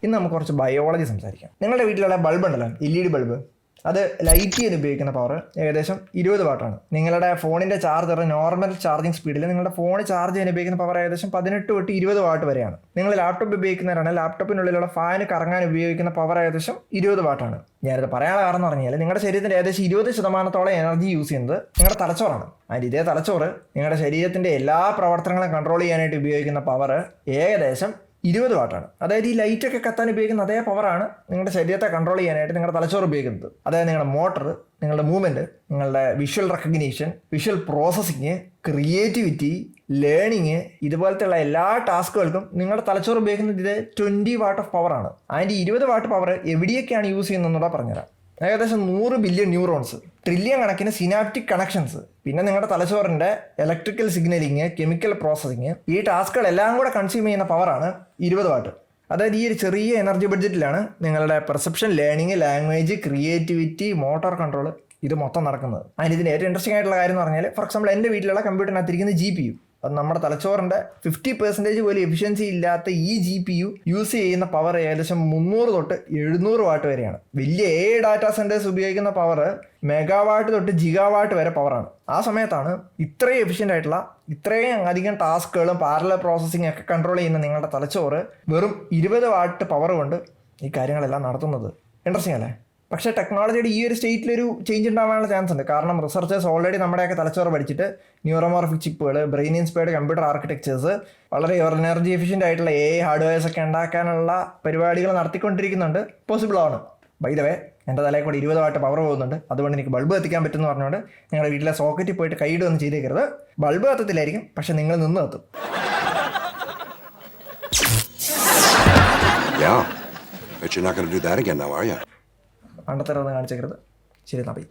ഇന്ന് നമുക്ക് കുറച്ച് ബയോളജി സംസാരിക്കാം. നിങ്ങളുടെ വീട്ടിലുള്ള ബൾബ് ഉണ്ടല്ലോ, LED ബൾബ്, അത് ലൈറ്റ് ചെയ്ത് ഉപയോഗിക്കുന്ന പവർ ഏകദേശം 20 വാട്ടാണ്. നിങ്ങളുടെ ഫോണിൻ്റെ ചാർജർ നോർമൽ ചാർജിങ് സ്പീഡിൽ നിങ്ങളുടെ ഫോൺ ചാർജ് ചെയ്യാൻ ഉപയോഗിക്കുന്ന പവർ ഏകദേശം 18 തൊട്ട് 20 വാട്ട് വരെയാണ്. നിങ്ങൾ ലാപ്ടോപ്പ് ഉപയോഗിക്കുന്നവരാണ്, ലാപ്ടോപ്പിനുള്ളിലുള്ള ഫാന് കറങ്ങാൻ ഉപയോഗിക്കുന്ന പവർ ഏകദേശം 20 വാട്ടാണ്. ഞാനിത് പറയാനുള്ള കാരണം എന്ന് പറഞ്ഞാൽ നിങ്ങളുടെ ശരീരത്തിൻ്റെ ഏകദേശം 20% എനർജി യൂസ് ചെയ്യുന്നത് നിങ്ങളുടെ തലച്ചോറാണ്. അതിൻ്റെ ഇതേ തലച്ചോറ് നിങ്ങളുടെ ശരീരത്തിൻ്റെ എല്ലാ പ്രവർത്തനങ്ങളും കൺട്രോൾ ചെയ്യാനായിട്ട് ഉപയോഗിക്കുന്ന പവർ ഏകദേശം 20 വാട്ടാണ്. അതായത് ഈ ലൈറ്റൊക്കെ കത്താൻ ഉപയോഗിക്കുന്ന അതേ പവറാണ് നിങ്ങളുടെ ശരീരത്തെ കൺട്രോൾ ചെയ്യാനായിട്ട് നിങ്ങളുടെ തലച്ചോറ് ഉപയോഗിക്കുന്നത്. അതായത് നിങ്ങളുടെ മോട്ടർ, നിങ്ങളുടെ മൂവ്മെൻറ്റ്, നിങ്ങളുടെ visual recognition, visual processing, creativity, learning, ഇതുപോലത്തെയുള്ള എല്ലാ ടാസ്കുകൾക്കും നിങ്ങളുടെ തലച്ചോറ് ഉപയോഗിക്കുന്നത് ഇത് 20 വാട്ട് ഓഫ് പവറാണ്. അതിൻ്റെ 20 വാട്ട് പവർ എവിടെയൊക്കെയാണ് യൂസ് ചെയ്യുന്നതെന്നൂടെ പറഞ്ഞുതരാം. ഏകദേശം 100 ബില്യൺ ന്യൂറോൺസ്, ട്രില്യൺ കണക്കിന് സിനാപ്റ്റിക് കണക്ഷൻസ്, പിന്നെ നിങ്ങളുടെ തലച്ചോറിൻ്റെ ഇലക്ട്രിക്കൽ സിഗ്നലിങ്, കെമിക്കൽ പ്രോസസ്സിങ്, ഈ ടാസ്കുകളെല്ലാം കൂടെ കൺസ്യൂം ചെയ്യുന്ന പവറാണ് 20 വാട്ട്. അതായത് ഈ ഒരു ചെറിയ എനർജി ബഡ്ജറ്റിലാണ് നിങ്ങളുടെ perception, learning, language, creativity, motor control ഇത് മൊത്തം നടക്കുന്നത്. അതിന് ഇതിന് ഏറ്റവും ഇൻട്രസ്റ്റിംഗ് ആയിട്ടുള്ള കാര്യം എന്ന് പറഞ്ഞാൽ, ഫോർ എക്സാമ്പിൾ എൻ്റെ വീട്ടിലുള്ള കമ്പ്യൂട്ടറിനകത്തിരിക്കുന്ന GPU, അത് നമ്മുടെ തലച്ചോറിൻ്റെ 50% പോലും എഫിഷ്യൻസി ഇല്ലാത്ത ഈ GPU യൂസ് ചെയ്യുന്ന പവർ ഏകദേശം 300 തൊട്ട് 700 വാട്ട് വരെയാണ്. വലിയ ഡാറ്റാ സെൻറ്റേഴ്സ് ഉപയോഗിക്കുന്ന പവർ മെഗാവാട്ട് തൊട്ട് ജിഗാവാട്ട് വരെ പവറാണ്. ആ സമയത്താണ് ഇത്രയും എഫിഷ്യൻ്റ് ആയിട്ടുള്ള ഇത്രയും അധികം ടാസ്കുകളും പാരലൽ പ്രോസസ്സിംഗ് ഒക്കെ കൺട്രോൾ ചെയ്യുന്ന നിങ്ങളുടെ തലച്ചോറ് വെറും 20 വാട്ട് പവർ കൊണ്ട് ഈ കാര്യങ്ങളെല്ലാം നടത്തുന്നത്. ഇൻട്രസ്റ്റിംഗ് അല്ലേ? പക്ഷേ ടെക്നോളജിയുടെ ഈ ഒരു സ്റ്റേറ്റിലൊരു ചേഞ്ച് ഉണ്ടാകാനുള്ള ചാൻസ് ഉണ്ട്. കാരണം റിസർച്ചേഴ്സ് ഓൾറെഡി നമ്മുടെയൊക്കെ തലച്ചോറ് പഠിച്ചിട്ട് ന്യൂറോമോർഫിക് ചിപ്പുകൾ, ബ്രെയിൻ ഇൻസ്പയർഡ് കമ്പ്യൂട്ടർ ആർക്കിടെക്ചേഴ്സ്, വളരെ എനർജി എഫിഷ്യൻ്റ് ആയിട്ടുള്ള AI ഹാർഡ്വെയർസ് ഒക്കെ ഉണ്ടാക്കാനുള്ള പരിപാടികൾ നടത്തിക്കൊണ്ടിരിക്കുന്നുണ്ട്. പോസിബിൾ ആണ്. ബൈ ദ വേ, എൻ്റെ തലയിൽ കൂടി 20 വാട്ട് പവർ പോകുന്നുണ്ട്. അതുകൊണ്ട് എനിക്ക് ബൾബ് കത്തിക്കാൻ പറ്റുമെന്ന് പറഞ്ഞുകൊണ്ട് നിങ്ങളുടെ വീട്ടിലെ സോക്കറ്റിൽ പോയിട്ട് കൈയിടുകയൊന്നും ചെയ്തേക്കരുത്. ബൾബ് കത്തത്തില്ലായിരിക്കും, പക്ഷെ നിങ്ങൾ നിന്ന് കത്തും. പണ്ടത്തരം കാണിച്ചേക്കരുത്. ശരി, എന്നാ പോയി.